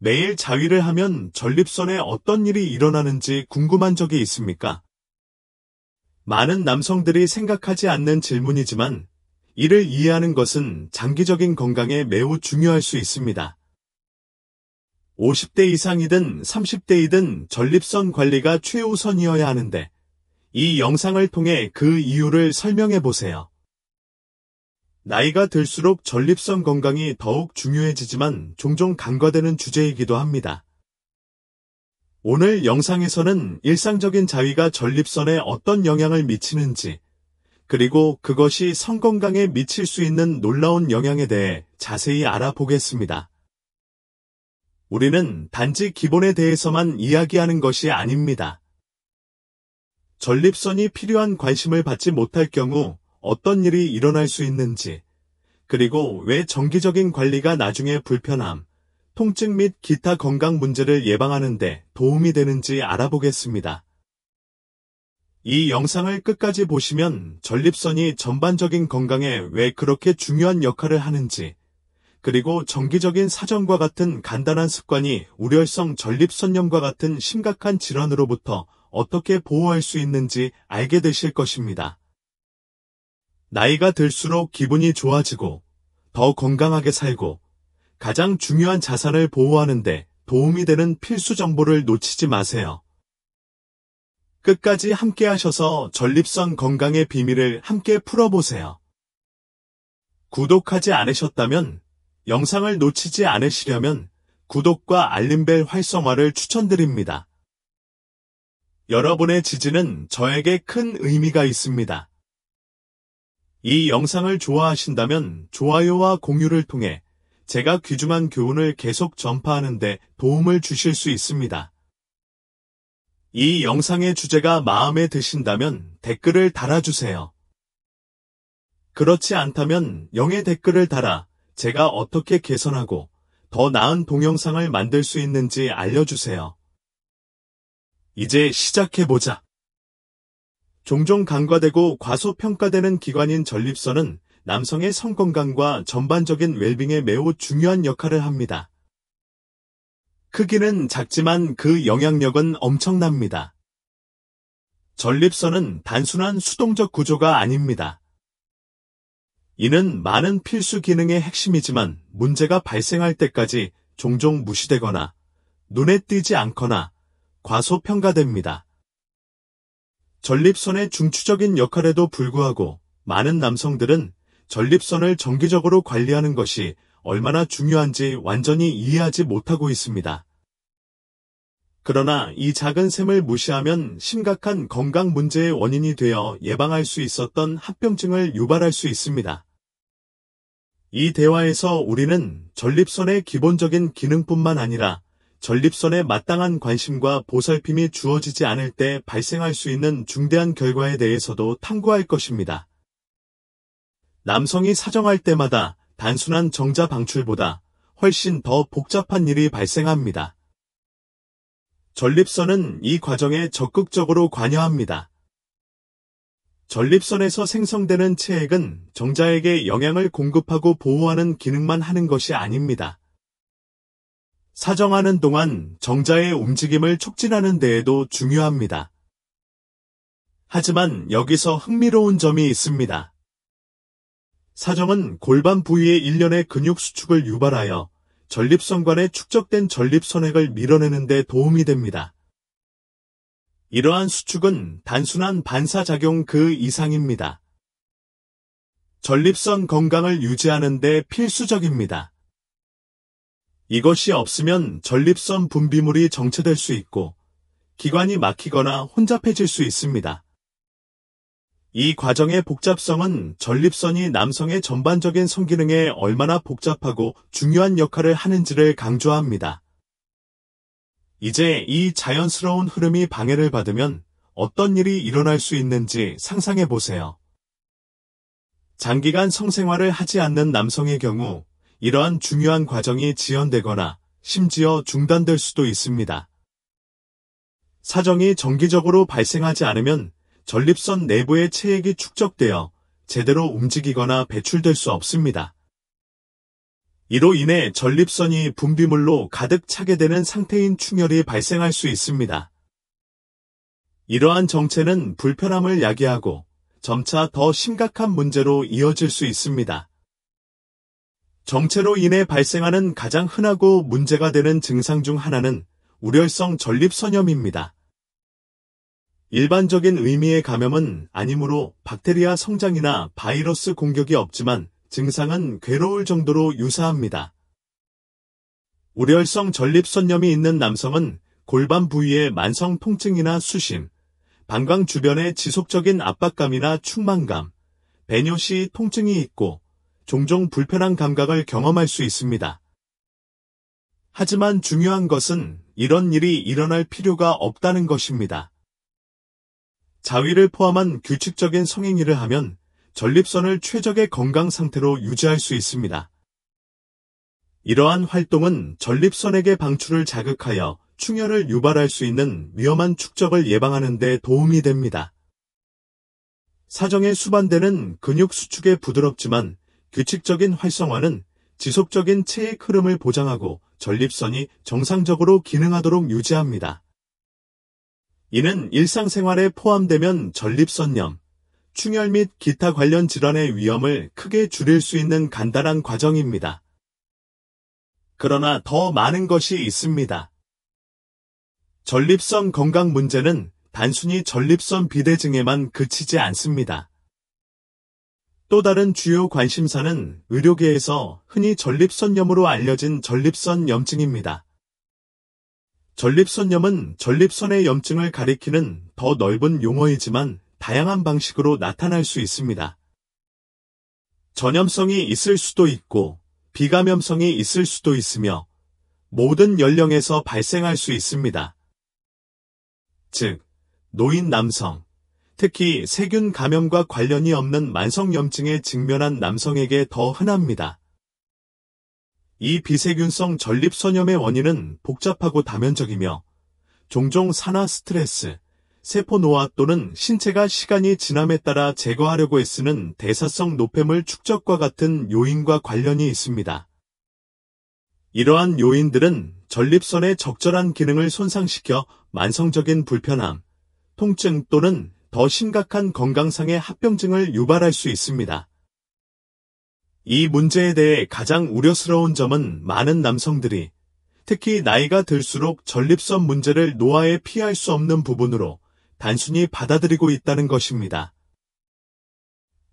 매일 자위를 하면 전립선에 어떤 일이 일어나는지 궁금한 적이 있습니까? 많은 남성들이 생각하지 않는 질문이지만 이를 이해하는 것은 장기적인 건강에 매우 중요할 수 있습니다. 50대 이상이든 30대이든 전립선 관리가 최우선이어야 하는데 이 영상을 통해 그 이유를 설명해 보세요. 나이가 들수록 전립선 건강이 더욱 중요해지지만 종종 간과되는 주제이기도 합니다. 오늘 영상에서는 일상적인 자위가 전립선에 어떤 영향을 미치는지, 그리고 그것이 성건강에 미칠 수 있는 놀라운 영향에 대해 자세히 알아보겠습니다. 우리는 단지 기본에 대해서만 이야기하는 것이 아닙니다. 전립선이 필요한 관심을 받지 못할 경우 어떤 일이 일어날 수 있는지, 그리고 왜 정기적인 관리가 나중에 불편함, 통증 및 기타 건강 문제를 예방하는 데 도움이 되는지 알아보겠습니다. 이 영상을 끝까지 보시면 전립선이 전반적인 건강에 왜 그렇게 중요한 역할을 하는지, 그리고 정기적인 사정과 같은 간단한 습관이 우려성 전립선염과 같은 심각한 질환으로부터 어떻게 보호할 수 있는지 알게 되실 것입니다. 나이가 들수록 기분이 좋아지고 더 건강하게 살고 가장 중요한 자산을 보호하는 데 도움이 되는 필수 정보를 놓치지 마세요. 끝까지 함께 하셔서 전립선 건강의 비밀을 함께 풀어보세요. 구독하지 않으셨다면 영상을 놓치지 않으시려면 구독과 알림벨 활성화를 추천드립니다. 여러분의 지지는 저에게 큰 의미가 있습니다. 이 영상을 좋아하신다면 좋아요와 공유를 통해 제가 귀중한 교훈을 계속 전파하는 데 도움을 주실 수 있습니다. 이 영상의 주제가 마음에 드신다면 댓글을 달아주세요. 그렇지 않다면 영의 댓글을 달아 제가 어떻게 개선하고 더 나은 동영상을 만들 수 있는지 알려주세요. 이제 시작해보자. 종종 간과되고 과소평가되는 기관인 전립선은 남성의 성건강과 전반적인 웰빙에 매우 중요한 역할을 합니다. 크기는 작지만 그 영향력은 엄청납니다. 전립선은 단순한 수동적 구조가 아닙니다. 이는 많은 필수 기능의 핵심이지만 문제가 발생할 때까지 종종 무시되거나 눈에 띄지 않거나 과소평가됩니다. 전립선의 중추적인 역할에도 불구하고 많은 남성들은 전립선을 정기적으로 관리하는 것이 얼마나 중요한지 완전히 이해하지 못하고 있습니다. 그러나 이 작은 셈을 무시하면 심각한 건강 문제의 원인이 되어 예방할 수 있었던 합병증을 유발할 수 있습니다. 이 대화에서 우리는 전립선의 기본적인 기능뿐만 아니라 전립선에 마땅한 관심과 보살핌이 주어지지 않을 때 발생할 수 있는 중대한 결과에 대해서도 탐구할 것입니다. 남성이 사정할 때마다 단순한 정자 방출보다 훨씬 더 복잡한 일이 발생합니다. 전립선은 이 과정에 적극적으로 관여합니다. 전립선에서 생성되는 체액은 정자에게 영양을 공급하고 보호하는 기능만 하는 것이 아닙니다. 사정하는 동안 정자의 움직임을 촉진하는 데에도 중요합니다. 하지만 여기서 흥미로운 점이 있습니다. 사정은 골반 부위의 일련의 근육 수축을 유발하여 전립선관에 축적된 전립선액을 밀어내는 데 도움이 됩니다. 이러한 수축은 단순한 반사작용 그 이상입니다. 전립선 건강을 유지하는 데 필수적입니다. 이것이 없으면 전립선 분비물이 정체될 수 있고 기관이 막히거나 혼잡해질 수 있습니다. 이 과정의 복잡성은 전립선이 남성의 전반적인 성기능에 얼마나 복잡하고 중요한 역할을 하는지를 강조합니다. 이제 이 자연스러운 흐름이 방해를 받으면 어떤 일이 일어날 수 있는지 상상해 보세요. 장기간 성생활을 하지 않는 남성의 경우 이러한 중요한 과정이 지연되거나 심지어 중단될 수도 있습니다. 사정이 정기적으로 발생하지 않으면 전립선 내부의 체액이 축적되어 제대로 움직이거나 배출될 수 없습니다. 이로 인해 전립선이 분비물로 가득 차게 되는 상태인 충혈이 발생할 수 있습니다. 이러한 정체는 불편함을 야기하고 점차 더 심각한 문제로 이어질 수 있습니다. 정체로 인해 발생하는 가장 흔하고 문제가 되는 증상 중 하나는 우렬성 전립선염입니다. 일반적인 의미의 감염은 아니므로 박테리아 성장이나 바이러스 공격이 없지만 증상은 괴로울 정도로 유사합니다. 우렬성 전립선염이 있는 남성은 골반 부위의 만성 통증이나 수심, 방광 주변의 지속적인 압박감이나 충만감, 배뇨 시 통증이 있고 종종 불편한 감각을 경험할 수 있습니다. 하지만 중요한 것은 이런 일이 일어날 필요가 없다는 것입니다. 자위를 포함한 규칙적인 성행위를 하면 전립선을 최적의 건강 상태로 유지할 수 있습니다. 이러한 활동은 전립선에게 방출을 자극하여 충혈을 유발할 수 있는 위험한 축적을 예방하는 데 도움이 됩니다. 사정에 수반되는 근육 수축의 부드럽지만 규칙적인 활성화는 지속적인 체액 흐름을 보장하고 전립선이 정상적으로 기능하도록 유지합니다. 이는 일상생활에 포함되면 전립선염, 충혈 및 기타 관련 질환의 위험을 크게 줄일 수 있는 간단한 과정입니다. 그러나 더 많은 것이 있습니다. 전립선 건강 문제는 단순히 전립선 비대증에만 그치지 않습니다. 또 다른 주요 관심사는 의료계에서 흔히 전립선염으로 알려진 전립선염증입니다. 전립선염은 전립선의 염증을 가리키는 더 넓은 용어이지만 다양한 방식으로 나타날 수 있습니다. 전염성이 있을 수도 있고 비감염성이 있을 수도 있으며 모든 연령에서 발생할 수 있습니다. 즉, 노인 남성, 특히 세균 감염과 관련이 없는 만성염증에 직면한 남성에게 더 흔합니다. 이 비세균성 전립선염의 원인은 복잡하고 다면적이며 종종 산화 스트레스, 세포 노화 또는 신체가 시간이 지남에 따라 제거하려고 애쓰는 대사성 노폐물 축적과 같은 요인과 관련이 있습니다. 이러한 요인들은 전립선의 적절한 기능을 손상시켜 만성적인 불편함, 통증 또는 더 심각한 건강상의 합병증을 유발할 수 있습니다. 이 문제에 대해 가장 우려스러운 점은 많은 남성들이 특히 나이가 들수록 전립선 문제를 노화에 피할 수 없는 부분으로 단순히 받아들이고 있다는 것입니다.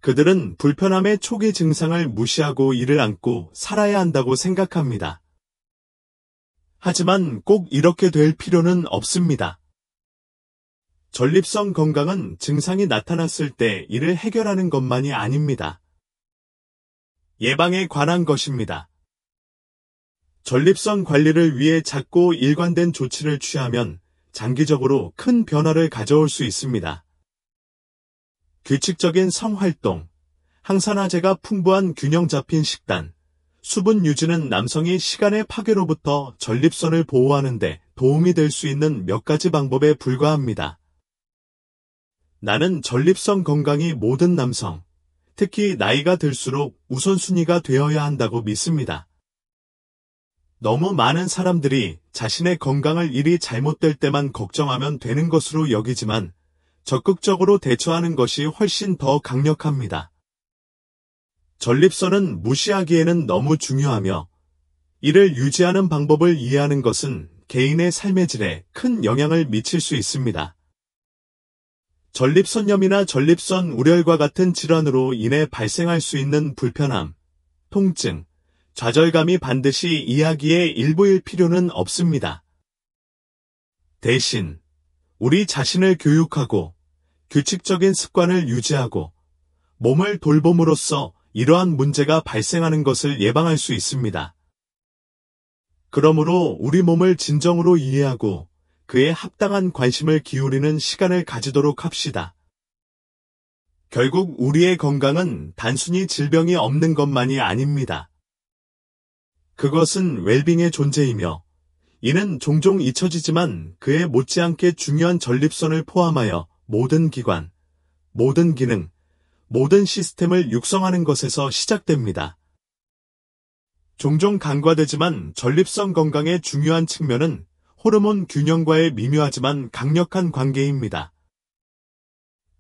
그들은 불편함의 초기 증상을 무시하고 이를 안고 살아야 한다고 생각합니다. 하지만 꼭 이렇게 될 필요는 없습니다. 전립선 건강은 증상이 나타났을 때 이를 해결하는 것만이 아닙니다. 예방에 관한 것입니다. 전립선 관리를 위해 작고 일관된 조치를 취하면 장기적으로 큰 변화를 가져올 수 있습니다. 규칙적인 성활동, 항산화제가 풍부한 균형 잡힌 식단, 수분 유지는 남성이 시간의 파괴로부터 전립선을 보호하는 데 도움이 될 수 있는 몇 가지 방법에 불과합니다. 나는 전립선 건강이 모든 남성, 특히 나이가 들수록 우선순위가 되어야 한다고 믿습니다. 너무 많은 사람들이 자신의 건강을 일이 잘못될 때만 걱정하면 되는 것으로 여기지만 적극적으로 대처하는 것이 훨씬 더 강력합니다. 전립선은 무시하기에는 너무 중요하며 이를 유지하는 방법을 이해하는 것은 개인의 삶의 질에 큰 영향을 미칠 수 있습니다. 전립선염이나 전립선 우렬과 같은 질환으로 인해 발생할 수 있는 불편함, 통증, 좌절감이 반드시 이야기의 일부일 필요는 없습니다. 대신 우리 자신을 교육하고 규칙적인 습관을 유지하고 몸을 돌봄으로써 이러한 문제가 발생하는 것을 예방할 수 있습니다. 그러므로 우리 몸을 진정으로 이해하고 그에 합당한 관심을 기울이는 시간을 가지도록 합시다. 결국 우리의 건강은 단순히 질병이 없는 것만이 아닙니다. 그것은 웰빙의 존재이며 이는 종종 잊혀지지만 그에 못지않게 중요한 전립선을 포함하여 모든 기관, 모든 기능, 모든 시스템을 육성하는 것에서 시작됩니다. 종종 간과되지만 전립선 건강의 중요한 측면은 호르몬 균형과의 미묘하지만 강력한 관계입니다.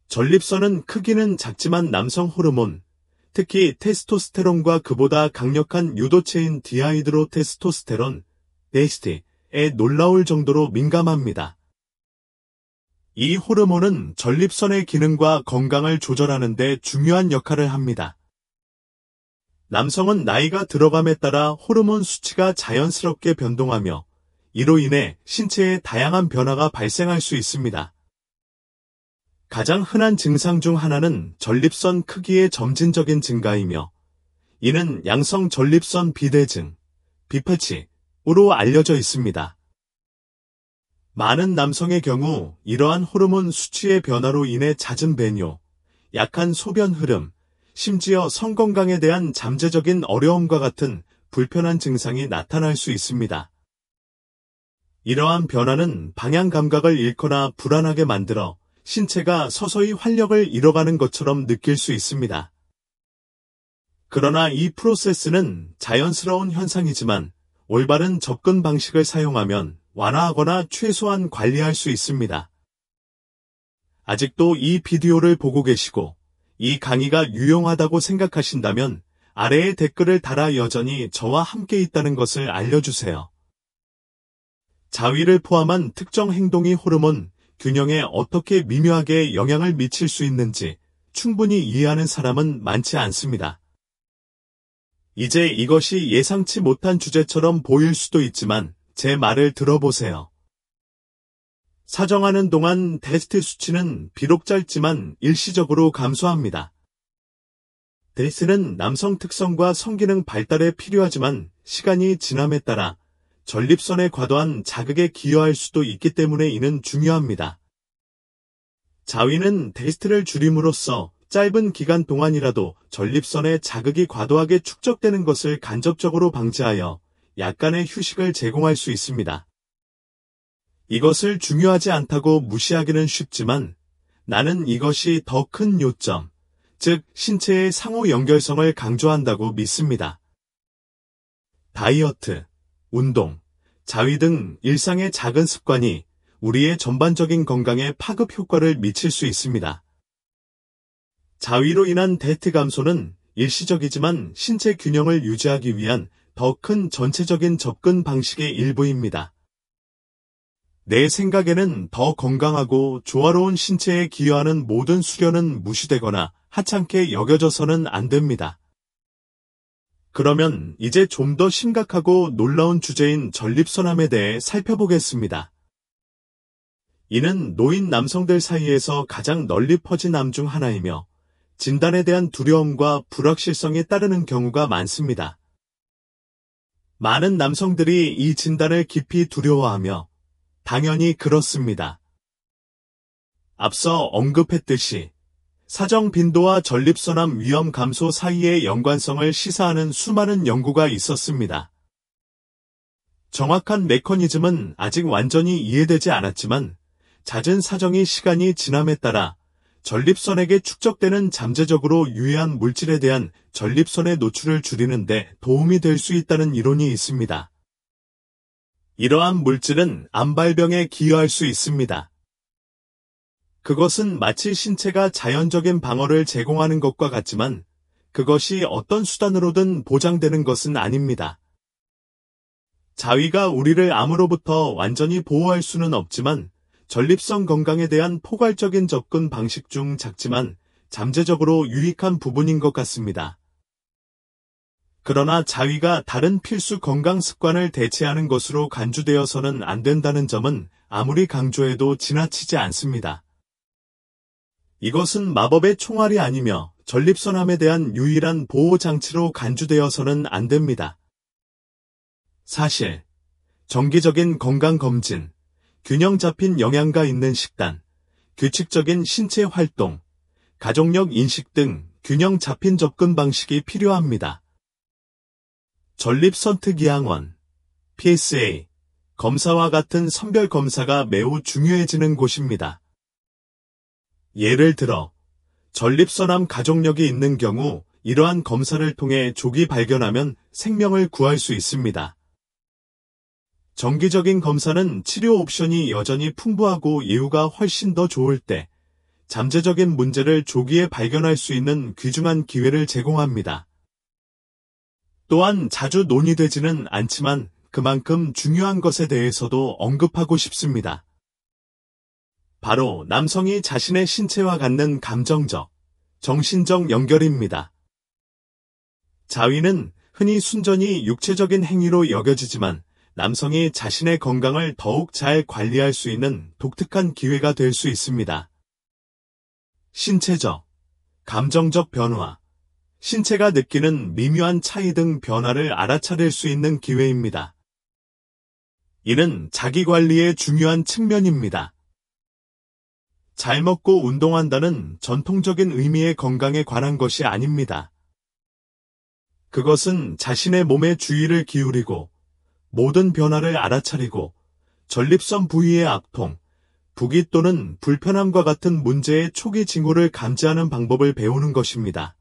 전립선은 크기는 작지만 남성 호르몬, 특히 테스토스테론과 그보다 강력한 유도체인 디하이드로테스토스테론, DHT에 놀라울 정도로 민감합니다. 이 호르몬은 전립선의 기능과 건강을 조절하는 데 중요한 역할을 합니다. 남성은 나이가 들어감에 따라 호르몬 수치가 자연스럽게 변동하며 이로 인해 신체에 다양한 변화가 발생할 수 있습니다. 가장 흔한 증상 중 하나는 전립선 크기의 점진적인 증가이며 이는 양성 전립선 비대증, 비패치로 알려져 있습니다. 많은 남성의 경우 이러한 호르몬 수치의 변화로 인해 잦은 배뇨, 약한 소변 흐름, 심지어 성건강에 대한 잠재적인 어려움과 같은 불편한 증상이 나타날 수 있습니다. 이러한 변화는 방향 감각을 잃거나 불안하게 만들어 신체가 서서히 활력을 잃어가는 것처럼 느낄 수 있습니다. 그러나 이 프로세스는 자연스러운 현상이지만 올바른 접근 방식을 사용하면 완화하거나 최소한 관리할 수 있습니다. 아직도 이 비디오를 보고 계시고 이 강의가 유용하다고 생각하신다면 아래에 댓글을 달아 여전히 저와 함께 있다는 것을 알려주세요. 자위를 포함한 특정 행동이 호르몬 균형에 어떻게 미묘하게 영향을 미칠 수 있는지 충분히 이해하는 사람은 많지 않습니다. 이제 이것이 예상치 못한 주제처럼 보일 수도 있지만 제 말을 들어보세요. 사정하는 동안 DHT 수치는 비록 짧지만 일시적으로 감소합니다. DHT는 남성 특성과 성기능 발달에 필요하지만 시간이 지남에 따라 전립선의 과도한 자극에 기여할 수도 있기 때문에 이는 중요합니다. 자위는 DHT를 줄임으로써 짧은 기간 동안이라도 전립선의 자극이 과도하게 축적되는 것을 간접적으로 방지하여 약간의 휴식을 제공할 수 있습니다. 이것을 중요하지 않다고 무시하기는 쉽지만 나는 이것이 더 큰 요점, 즉 신체의 상호 연결성을 강조한다고 믿습니다. 다이어트, 운동, 자위 등 일상의 작은 습관이 우리의 전반적인 건강에 파급 효과를 미칠 수 있습니다. 자위로 인한 DHT 감소는 일시적이지만 신체 균형을 유지하기 위한 더 큰 전체적인 접근 방식의 일부입니다. 내 생각에는 더 건강하고 조화로운 신체에 기여하는 모든 수련은 무시되거나 하찮게 여겨져서는 안 됩니다. 그러면 이제 좀 더 심각하고 놀라운 주제인 전립선암에 대해 살펴보겠습니다. 이는 노인 남성들 사이에서 가장 널리 퍼진 암 중 하나이며 진단에 대한 두려움과 불확실성이 따르는 경우가 많습니다. 많은 남성들이 이 진단을 깊이 두려워하며 당연히 그렇습니다. 앞서 언급했듯이 사정 빈도와 전립선암 위험 감소 사이의 연관성을 시사하는 수많은 연구가 있었습니다. 정확한 메커니즘은 아직 완전히 이해되지 않았지만 잦은 사정이 시간이 지남에 따라 전립선에게 축적되는 잠재적으로 유해한 물질에 대한 전립선의 노출을 줄이는 데 도움이 될 수 있다는 이론이 있습니다. 이러한 물질은 암발병에 기여할 수 있습니다. 그것은 마치 신체가 자연적인 방어를 제공하는 것과 같지만 그것이 어떤 수단으로든 보장되는 것은 아닙니다. 자위가 우리를 암으로부터 완전히 보호할 수는 없지만 전립선 건강에 대한 포괄적인 접근 방식 중 작지만 잠재적으로 유익한 부분인 것 같습니다. 그러나 자위가 다른 필수 건강 습관을 대체하는 것으로 간주되어서는 안 된다는 점은 아무리 강조해도 지나치지 않습니다. 이것은 마법의 총알이 아니며 전립선암에 대한 유일한 보호장치로 간주되어서는 안 됩니다. 사실, 정기적인 건강검진, 균형 잡힌 영양가 있는 식단, 규칙적인 신체 활동, 가족력 인식 등 균형 잡힌 접근 방식이 필요합니다. 전립선특이항원, PSA, 검사와 같은 선별 검사가 매우 중요해지는 곳입니다. 예를 들어 전립선암 가족력이 있는 경우 이러한 검사를 통해 조기 발견하면 생명을 구할 수 있습니다. 정기적인 검사는 치료 옵션이 여전히 풍부하고 예후가 훨씬 더 좋을 때 잠재적인 문제를 조기에 발견할 수 있는 귀중한 기회를 제공합니다. 또한 자주 논의되지는 않지만 그만큼 중요한 것에 대해서도 언급하고 싶습니다. 바로 남성이 자신의 신체와 갖는 감정적, 정신적 연결입니다. 자위는 흔히 순전히 육체적인 행위로 여겨지지만 남성이 자신의 건강을 더욱 잘 관리할 수 있는 독특한 기회가 될 수 있습니다. 신체적, 감정적 변화, 신체가 느끼는 미묘한 차이 등 변화를 알아차릴 수 있는 기회입니다. 이는 자기관리의 중요한 측면입니다. 잘 먹고 운동한다는 전통적인 의미의 건강에 관한 것이 아닙니다. 그것은 자신의 몸에 주의를 기울이고 모든 변화를 알아차리고 전립선 부위의 악통, 부기 또는 불편함과 같은 문제의 초기 징후를 감지하는 방법을 배우는 것입니다.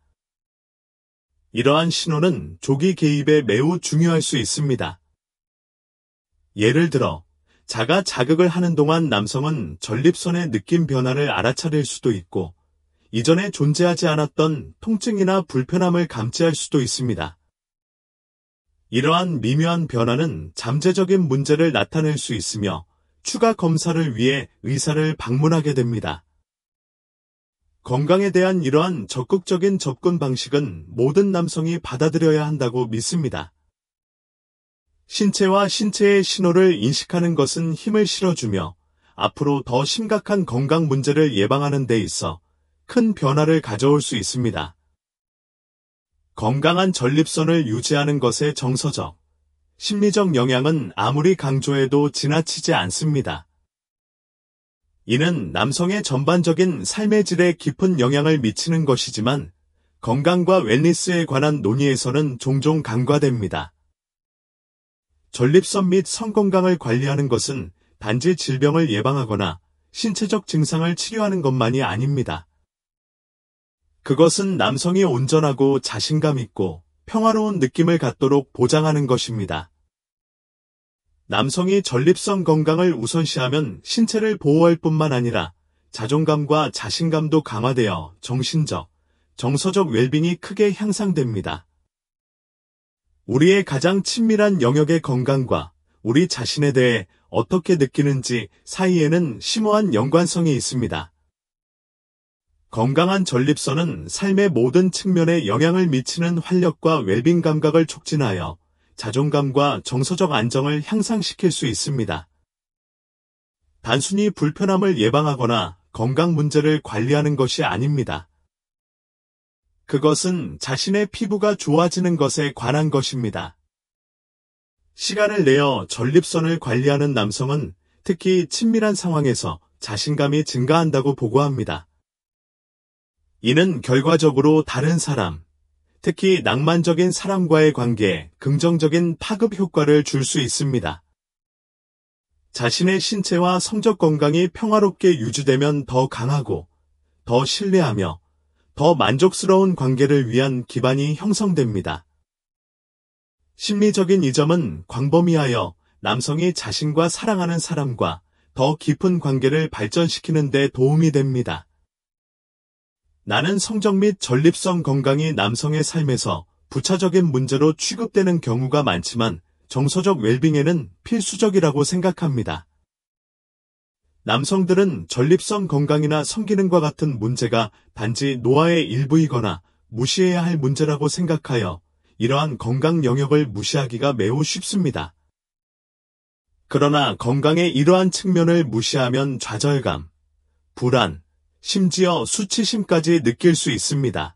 이러한 신호는 조기 개입에 매우 중요할 수 있습니다. 예를 들어, 자가 자극을 하는 동안 남성은 전립선의 느낌 변화를 알아차릴 수도 있고, 이전에 존재하지 않았던 통증이나 불편함을 감지할 수도 있습니다. 이러한 미묘한 변화는 잠재적인 문제를 나타낼 수 있으며, 추가 검사를 위해 의사를 방문하게 됩니다. 건강에 대한 이러한 적극적인 접근 방식은 모든 남성이 받아들여야 한다고 믿습니다. 신체와 신체의 신호를 인식하는 것은 힘을 실어주며 앞으로 더 심각한 건강 문제를 예방하는 데 있어 큰 변화를 가져올 수 있습니다. 건강한 전립선을 유지하는 것의 정서적, 심리적 영향은 아무리 강조해도 지나치지 않습니다. 이는 남성의 전반적인 삶의 질에 깊은 영향을 미치는 것이지만 건강과 웰니스에 관한 논의에서는 종종 간과됩니다. 전립선 및 성건강을 관리하는 것은 단지 질병을 예방하거나 신체적 증상을 치료하는 것만이 아닙니다. 그것은 남성이 온전하고 자신감 있고 평화로운 느낌을 갖도록 보장하는 것입니다. 남성이 전립선 건강을 우선시하면 신체를 보호할 뿐만 아니라 자존감과 자신감도 강화되어 정신적, 정서적 웰빙이 크게 향상됩니다. 우리의 가장 친밀한 영역의 건강과 우리 자신에 대해 어떻게 느끼는지 사이에는 심오한 연관성이 있습니다. 건강한 전립선은 삶의 모든 측면에 영향을 미치는 활력과 웰빙 감각을 촉진하여 자존감과 정서적 안정을 향상시킬 수 있습니다. 단순히 불편함을 예방하거나 건강 문제를 관리하는 것이 아닙니다. 그것은 자신의 피부가 좋아지는 것에 관한 것입니다. 시간을 내어 전립선을 관리하는 남성은 특히 친밀한 상황에서 자신감이 증가한다고 보고합니다. 이는 결과적으로 다른 사람, 특히 낭만적인 사람과의 관계에 긍정적인 파급 효과를 줄 수 있습니다. 자신의 신체와 성적 건강이 평화롭게 유지되면 더 강하고, 더 신뢰하며, 더 만족스러운 관계를 위한 기반이 형성됩니다. 심리적인 이 점은 광범위하여 남성이 자신과 사랑하는 사람과 더 깊은 관계를 발전시키는 데 도움이 됩니다. 나는 성적 및 전립선 건강이 남성의 삶에서 부차적인 문제로 취급되는 경우가 많지만 정서적 웰빙에는 필수적이라고 생각합니다. 남성들은 전립선 건강이나 성기능과 같은 문제가 단지 노화의 일부이거나 무시해야 할 문제라고 생각하여 이러한 건강 영역을 무시하기가 매우 쉽습니다. 그러나 건강의 이러한 측면을 무시하면 좌절감, 불안, 심지어 수치심까지 느낄 수 있습니다.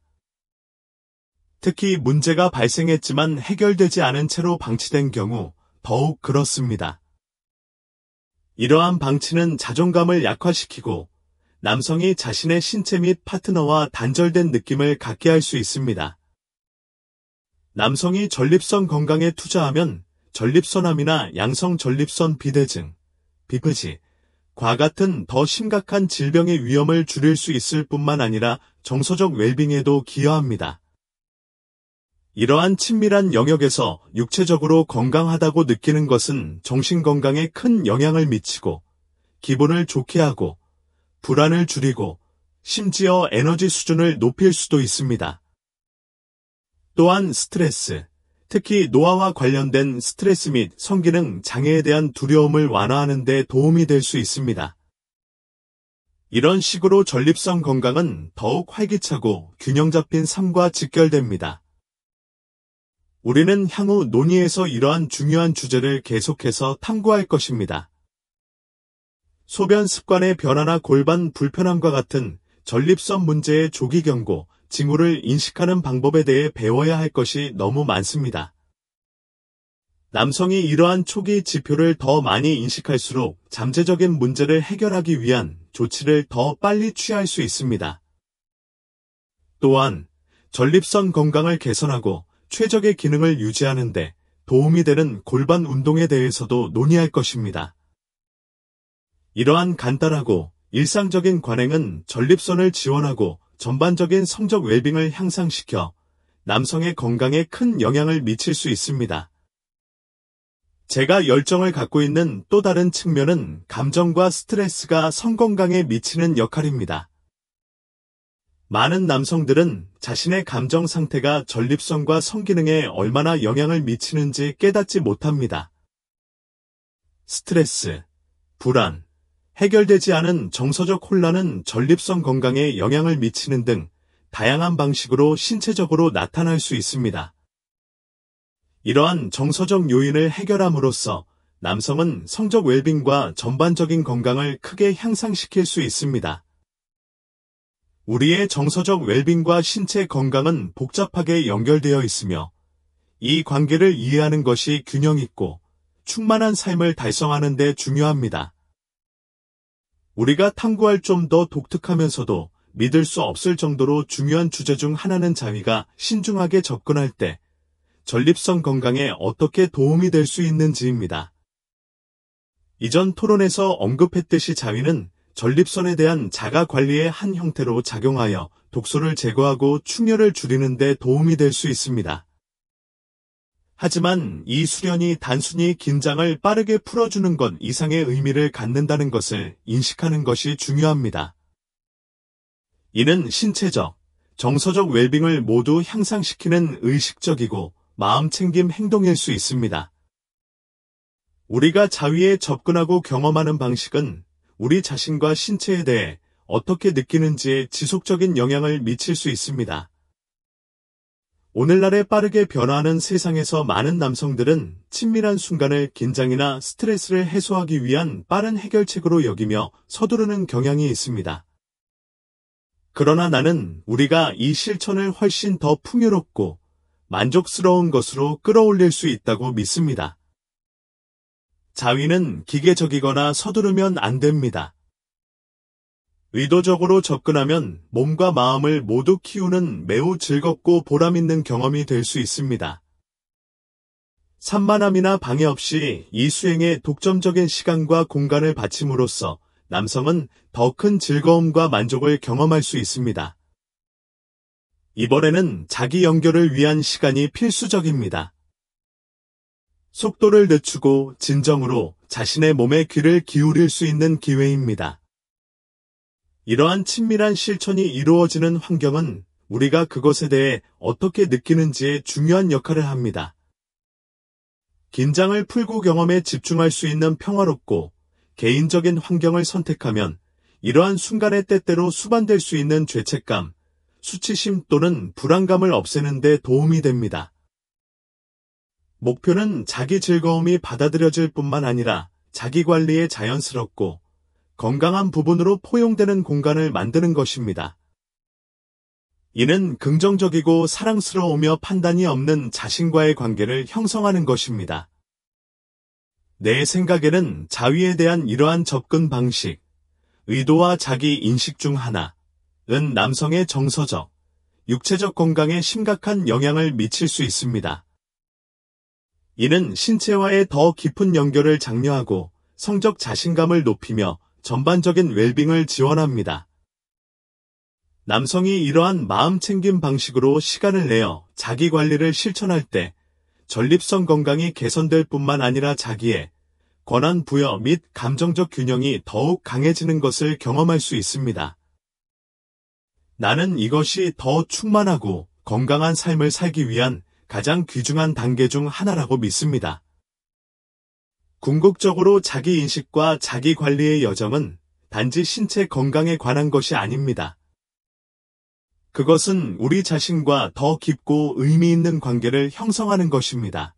특히 문제가 발생했지만 해결되지 않은 채로 방치된 경우 더욱 그렇습니다. 이러한 방치는 자존감을 약화시키고 남성이 자신의 신체 및 파트너와 단절된 느낌을 갖게 할 수 있습니다. 남성이 전립선 건강에 투자하면 전립선암이나 양성 전립선 비대증, 비프지, 과 같은 더 심각한 질병의 위험을 줄일 수 있을 뿐만 아니라 정서적 웰빙에도 기여합니다. 이러한 친밀한 영역에서 육체적으로 건강하다고 느끼는 것은 정신 건강에 큰 영향을 미치고 기분을 좋게 하고 불안을 줄이고 심지어 에너지 수준을 높일 수도 있습니다. 또한 스트레스, 특히 노화와 관련된 스트레스 및 성기능 장애에 대한 두려움을 완화하는 데 도움이 될 수 있습니다. 이런 식으로 전립선 건강은 더욱 활기차고 균형 잡힌 삶과 직결됩니다. 우리는 향후 논의에서 이러한 중요한 주제를 계속해서 탐구할 것입니다. 소변 습관의 변화나 골반 불편함과 같은 전립선 문제의 조기 경고, 징후를 인식하는 방법에 대해 배워야 할 것이 너무 많습니다. 남성이 이러한 초기 지표를 더 많이 인식할수록 잠재적인 문제를 해결하기 위한 조치를 더 빨리 취할 수 있습니다. 또한 전립선 건강을 개선하고 최적의 기능을 유지하는 데 도움이 되는 골반 운동에 대해서도 논의할 것입니다. 이러한 간단하고 일상적인 관행은 전립선을 지원하고 전반적인 성적 웰빙을 향상시켜 남성의 건강에 큰 영향을 미칠 수 있습니다. 제가 열정을 갖고 있는 또 다른 측면은 감정과 스트레스가 성 건강에 미치는 역할입니다. 많은 남성들은 자신의 감정 상태가 전립선과 성기능에 얼마나 영향을 미치는지 깨닫지 못합니다. 스트레스, 불안, 해결되지 않은 정서적 혼란은 전립선 건강에 영향을 미치는 등 다양한 방식으로 신체적으로 나타날 수 있습니다. 이러한 정서적 요인을 해결함으로써 남성은 성적 웰빙과 전반적인 건강을 크게 향상시킬 수 있습니다. 우리의 정서적 웰빙과 신체 건강은 복잡하게 연결되어 있으며 이 관계를 이해하는 것이 균형 있고 충만한 삶을 달성하는 데 중요합니다. 우리가 탐구할 좀 더 독특하면서도 믿을 수 없을 정도로 중요한 주제 중 하나는 자위가 신중하게 접근할 때 전립선 건강에 어떻게 도움이 될 수 있는지입니다. 이전 토론에서 언급했듯이 자위는 전립선에 대한 자가 관리의 한 형태로 작용하여 독소를 제거하고 충혈을 줄이는 데 도움이 될 수 있습니다. 하지만 이 수련이 단순히 긴장을 빠르게 풀어주는 것 이상의 의미를 갖는다는 것을 인식하는 것이 중요합니다. 이는 신체적, 정서적 웰빙을 모두 향상시키는 의식적이고 마음챙김 행동일 수 있습니다. 우리가 자위에 접근하고 경험하는 방식은 우리 자신과 신체에 대해 어떻게 느끼는지에 지속적인 영향을 미칠 수 있습니다. 오늘날의 빠르게 변화하는 세상에서 많은 남성들은 친밀한 순간을 긴장이나 스트레스를 해소하기 위한 빠른 해결책으로 여기며 서두르는 경향이 있습니다. 그러나 나는 우리가 이 실천을 훨씬 더 풍요롭고 만족스러운 것으로 끌어올릴 수 있다고 믿습니다. 자위는 기계적이거나 서두르면 안 됩니다. 의도적으로 접근하면 몸과 마음을 모두 키우는 매우 즐겁고 보람있는 경험이 될 수 있습니다. 산만함이나 방해 없이 이 수행에 독점적인 시간과 공간을 바침으로써 남성은 더 큰 즐거움과 만족을 경험할 수 있습니다. 이번에는 자기 연결을 위한 시간이 필수적입니다. 속도를 늦추고 진정으로 자신의 몸에 귀를 기울일 수 있는 기회입니다. 이러한 친밀한 실천이 이루어지는 환경은 우리가 그것에 대해 어떻게 느끼는지에 중요한 역할을 합니다. 긴장을 풀고 경험에 집중할 수 있는 평화롭고 개인적인 환경을 선택하면 이러한 순간에 때때로 수반될 수 있는 죄책감, 수치심 또는 불안감을 없애는 데 도움이 됩니다. 목표는 자기 즐거움이 받아들여질 뿐만 아니라 자기 관리에 자연스럽고 건강한 부분으로 포용되는 공간을 만드는 것입니다. 이는 긍정적이고 사랑스러우며 판단이 없는 자신과의 관계를 형성하는 것입니다. 내 생각에는 자위에 대한 이러한 접근 방식, 의도와 자기 인식 중 하나는 남성의 정서적, 육체적 건강에 심각한 영향을 미칠 수 있습니다. 이는 신체와의 더 깊은 연결을 장려하고 성적 자신감을 높이며 전반적인 웰빙을 지원합니다. 남성이 이러한 마음챙김 방식으로 시간을 내어 자기 관리를 실천할 때 전립선 건강이 개선될 뿐만 아니라 자기의 권한 부여 및 감정적 균형이 더욱 강해지는 것을 경험할 수 있습니다. 나는 이것이 더 충만하고 건강한 삶을 살기 위한 가장 귀중한 단계 중 하나라고 믿습니다. 궁극적으로 자기 인식과 자기 관리의 여정은 단지 신체 건강에 관한 것이 아닙니다. 그것은 우리 자신과 더 깊고 의미 있는 관계를 형성하는 것입니다.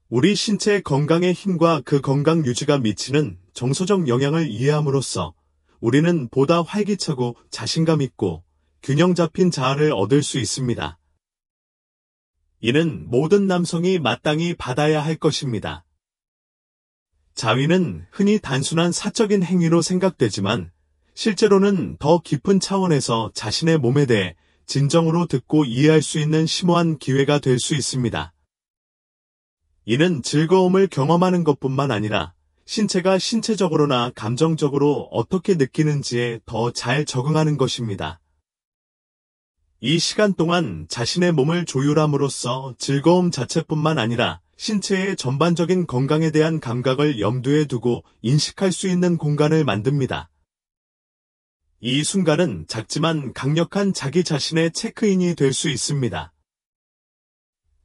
우리 신체 건강의 힘과 그 건강 유지가 미치는 정서적 영향을 이해함으로써 우리는 보다 활기차고 자신감 있고 균형 잡힌 자아를 얻을 수 있습니다. 이는 모든 남성이 마땅히 받아야 할 것입니다. 자위는 흔히 단순한 사적인 행위로 생각되지만 실제로는 더 깊은 차원에서 자신의 몸에 대해 진정으로 듣고 이해할 수 있는 심오한 기회가 될 수 있습니다. 이는 즐거움을 경험하는 것뿐만 아니라 신체가 신체적으로나 감정적으로 어떻게 느끼는지에 더 잘 적응하는 것입니다. 이 시간 동안 자신의 몸을 조율함으로써 즐거움 자체뿐만 아니라 신체의 전반적인 건강에 대한 감각을 염두에 두고 인식할 수 있는 공간을 만듭니다. 이 순간은 작지만 강력한 자기 자신의 체크인이 될 수 있습니다.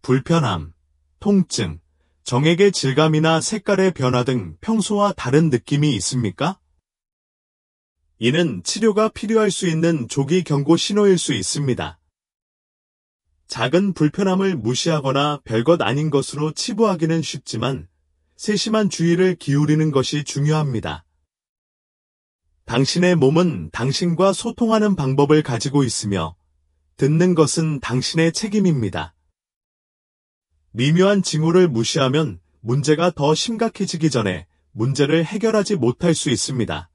불편함, 통증, 정액의 질감이나 색깔의 변화 등 평소와 다른 느낌이 있습니까? 이는 치료가 필요할 수 있는 조기 경고 신호일 수 있습니다. 작은 불편함을 무시하거나 별것 아닌 것으로 치부하기는 쉽지만 세심한 주의를 기울이는 것이 중요합니다. 당신의 몸은 당신과 소통하는 방법을 가지고 있으며 듣는 것은 당신의 책임입니다. 미묘한 징후를 무시하면 문제가 더 심각해지기 전에 문제를 해결하지 못할 수 있습니다.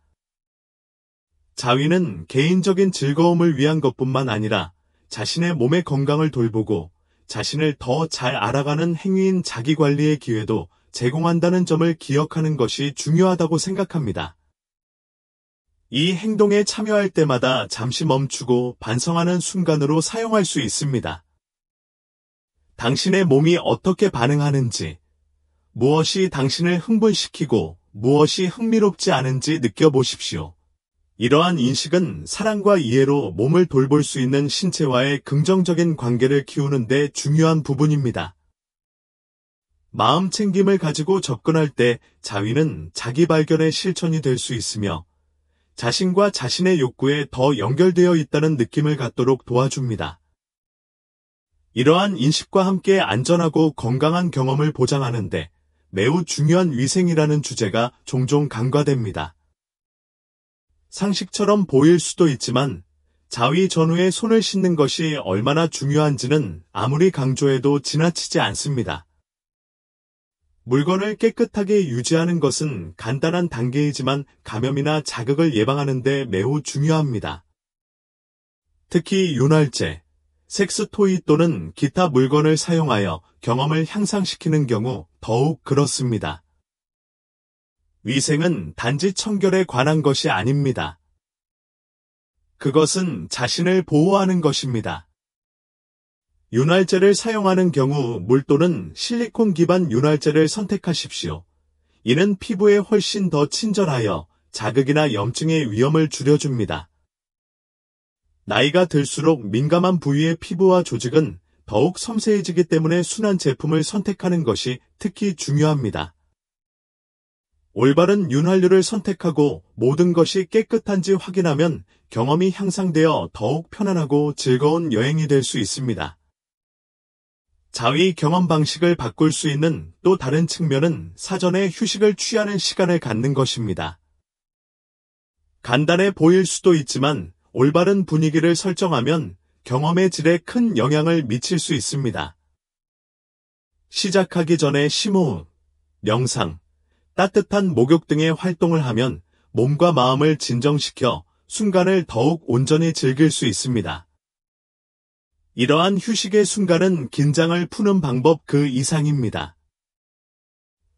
자위는 개인적인 즐거움을 위한 것뿐만 아니라 자신의 몸의 건강을 돌보고 자신을 더 잘 알아가는 행위인 자기관리의 기회도 제공한다는 점을 기억하는 것이 중요하다고 생각합니다. 이 행동에 참여할 때마다 잠시 멈추고 반성하는 순간으로 사용할 수 있습니다. 당신의 몸이 어떻게 반응하는지, 무엇이 당신을 흥분시키고 무엇이 흥미롭지 않은지 느껴보십시오. 이러한 인식은 사랑과 이해로 몸을 돌볼 수 있는 신체와의 긍정적인 관계를 키우는 데 중요한 부분입니다. 마음 챙김을 가지고 접근할 때 자위는 자기 발견의 실천이 될 수 있으며 자신과 자신의 욕구에 더 연결되어 있다는 느낌을 갖도록 도와줍니다. 이러한 인식과 함께 안전하고 건강한 경험을 보장하는데 매우 중요한 위생이라는 주제가 종종 간과됩니다. 상식처럼 보일 수도 있지만 자위 전후에 손을 씻는 것이 얼마나 중요한지는 아무리 강조해도 지나치지 않습니다. 물건을 깨끗하게 유지하는 것은 간단한 단계이지만 감염이나 자극을 예방하는 데 매우 중요합니다. 특히 윤활제, 섹스토이 또는 기타 물건을 사용하여 경험을 향상시키는 경우 더욱 그렇습니다. 위생은 단지 청결에 관한 것이 아닙니다. 그것은 자신을 보호하는 것입니다. 윤활제를 사용하는 경우 물 또는 실리콘 기반 윤활제를 선택하십시오. 이는 피부에 훨씬 더 친절하여 자극이나 염증의 위험을 줄여줍니다. 나이가 들수록 민감한 부위의 피부와 조직은 더욱 섬세해지기 때문에 순한 제품을 선택하는 것이 특히 중요합니다. 올바른 윤활유를 선택하고 모든 것이 깨끗한지 확인하면 경험이 향상되어 더욱 편안하고 즐거운 여행이 될 수 있습니다. 자위 경험 방식을 바꿀 수 있는 또 다른 측면은 사전에 휴식을 취하는 시간을 갖는 것입니다. 간단해 보일 수도 있지만 올바른 분위기를 설정하면 경험의 질에 큰 영향을 미칠 수 있습니다. 시작하기 전에 심호흡, 명상, 따뜻한 목욕 등의 활동을 하면 몸과 마음을 진정시켜 순간을 더욱 온전히 즐길 수 있습니다. 이러한 휴식의 순간은 긴장을 푸는 방법 그 이상입니다.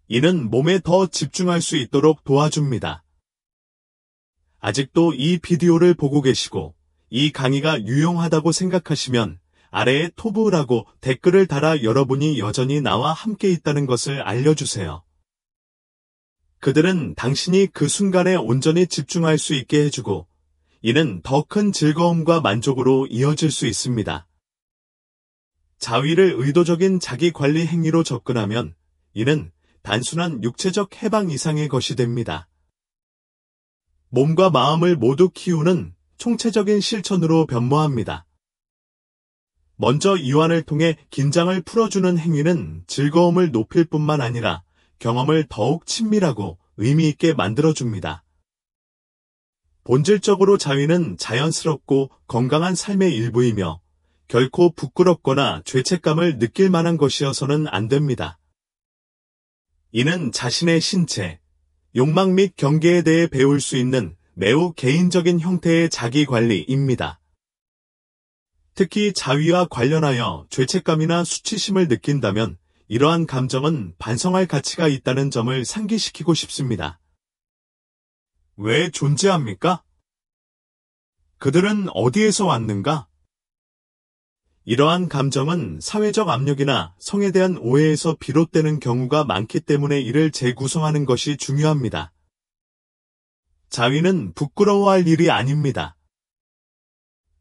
이는 몸에 더 집중할 수 있도록 도와줍니다. 아직도 이 비디오를 보고 계시고 이 강의가 유용하다고 생각하시면 아래에 토부라고 댓글을 달아 여러분이 여전히 나와 함께 있다는 것을 알려주세요. 그들은 당신이 그 순간에 온전히 집중할 수 있게 해주고, 이는 더 큰 즐거움과 만족으로 이어질 수 있습니다. 자위를 의도적인 자기관리 행위로 접근하면 이는 단순한 육체적 해방 이상의 것이 됩니다. 몸과 마음을 모두 키우는 총체적인 실천으로 변모합니다. 먼저 이완을 통해 긴장을 풀어주는 행위는 즐거움을 높일 뿐만 아니라 경험을 더욱 친밀하고 의미 있게 만들어줍니다. 본질적으로 자위는 자연스럽고 건강한 삶의 일부이며 결코 부끄럽거나 죄책감을 느낄 만한 것이어서는 안 됩니다. 이는 자신의 신체, 욕망 및 경계에 대해 배울 수 있는 매우 개인적인 형태의 자기관리입니다. 특히 자위와 관련하여 죄책감이나 수치심을 느낀다면 이러한 감정은 반성할 가치가 있다는 점을 상기시키고 싶습니다. 왜 존재합니까? 그들은 어디에서 왔는가? 이러한 감정은 사회적 압력이나 성에 대한 오해에서 비롯되는 경우가 많기 때문에 이를 재구성하는 것이 중요합니다. 자위는 부끄러워할 일이 아닙니다.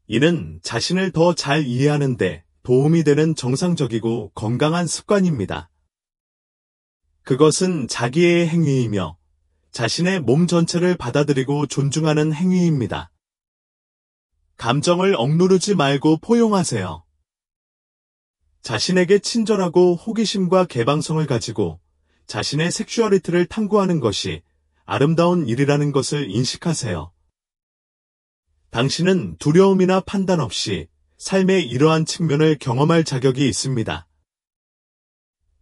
이는 자신을 더 잘 이해하는 데 도움이 되는 정상적이고 건강한 습관입니다. 그것은 자기의 행위이며 자신의 몸 전체를 받아들이고 존중하는 행위입니다. 감정을 억누르지 말고 포용하세요. 자신에게 친절하고 호기심과 개방성을 가지고 자신의 섹슈얼리티를 탐구하는 것이 아름다운 일이라는 것을 인식하세요. 당신은 두려움이나 판단 없이 삶의 이러한 측면을 경험할 자격이 있습니다.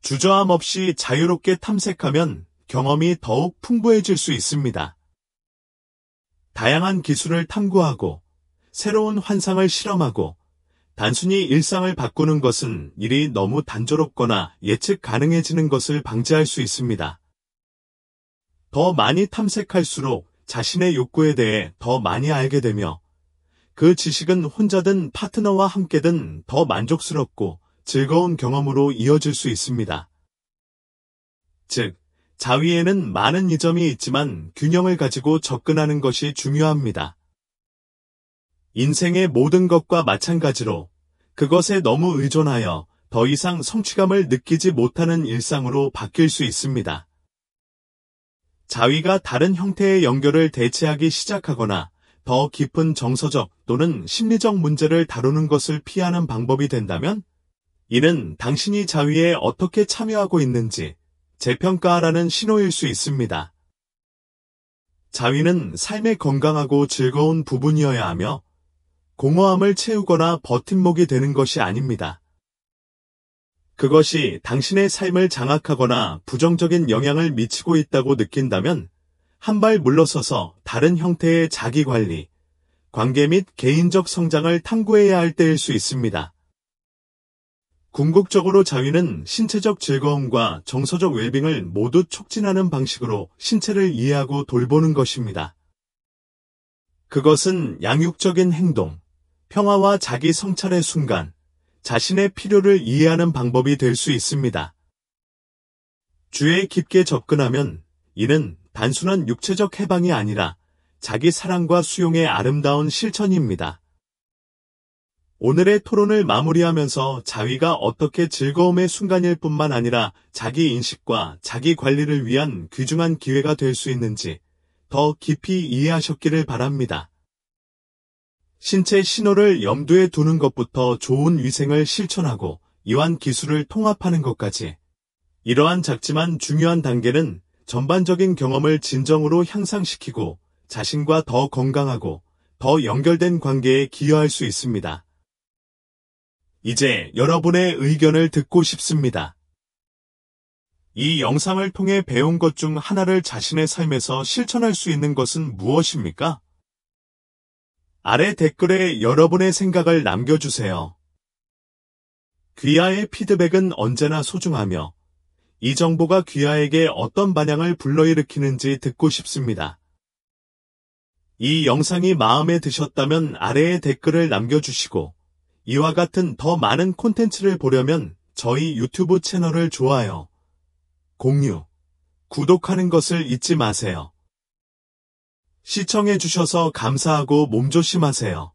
주저함 없이 자유롭게 탐색하면 경험이 더욱 풍부해질 수 있습니다. 다양한 기술을 탐구하고 새로운 환상을 실험하고 단순히 일상을 바꾸는 것은 일이 너무 단조롭거나 예측 가능해지는 것을 방지할 수 있습니다. 더 많이 탐색할수록 자신의 욕구에 대해 더 많이 알게 되며 그 지식은 혼자든 파트너와 함께든 더 만족스럽고 즐거운 경험으로 이어질 수 있습니다. 즉, 자위에는 많은 이점이 있지만 균형을 가지고 접근하는 것이 중요합니다. 인생의 모든 것과 마찬가지로 그것에 너무 의존하여 더 이상 성취감을 느끼지 못하는 일상으로 바뀔 수 있습니다. 자위가 다른 형태의 연결을 대체하기 시작하거나 더 깊은 정서적 또는 심리적 문제를 다루는 것을 피하는 방법이 된다면 이는 당신이 자위에 어떻게 참여하고 있는지 재평가하라는 신호일 수 있습니다. 자위는 삶의 건강하고 즐거운 부분이어야 하며 공허함을 채우거나 버팀목이 되는 것이 아닙니다. 그것이 당신의 삶을 장악하거나 부정적인 영향을 미치고 있다고 느낀다면 한 발 물러서서 다른 형태의 자기관리, 관계 및 개인적 성장을 탐구해야 할 때일 수 있습니다. 궁극적으로 자위는 신체적 즐거움과 정서적 웰빙을 모두 촉진하는 방식으로 신체를 이해하고 돌보는 것입니다. 그것은 양육적인 행동, 평화와 자기 성찰의 순간, 자신의 필요를 이해하는 방법이 될 수 있습니다. 주에 깊게 접근하면 이는 단순한 육체적 해방이 아니라 자기 사랑과 수용의 아름다운 실천입니다. 오늘의 토론을 마무리하면서 자위가 어떻게 즐거움의 순간일 뿐만 아니라 자기 인식과 자기 관리를 위한 귀중한 기회가 될 수 있는지 더 깊이 이해하셨기를 바랍니다. 신체 신호를 염두에 두는 것부터 좋은 위생을 실천하고 이완 기술을 통합하는 것까지 이러한 작지만 중요한 단계는 전반적인 경험을 진정으로 향상시키고 자신과 더 건강하고 더 연결된 관계에 기여할 수 있습니다. 이제 여러분의 의견을 듣고 싶습니다. 이 영상을 통해 배운 것 중 하나를 자신의 삶에서 실천할 수 있는 것은 무엇입니까? 아래 댓글에 여러분의 생각을 남겨주세요. 귀하의 피드백은 언제나 소중하며 이 정보가 귀하에게 어떤 반향을 불러일으키는지 듣고 싶습니다. 이 영상이 마음에 드셨다면 아래에 댓글을 남겨주시고 이와 같은 더 많은 콘텐츠를 보려면 저희 유튜브 채널을 좋아요, 공유, 구독하는 것을 잊지 마세요. 시청해주셔서 감사하고 몸조심하세요.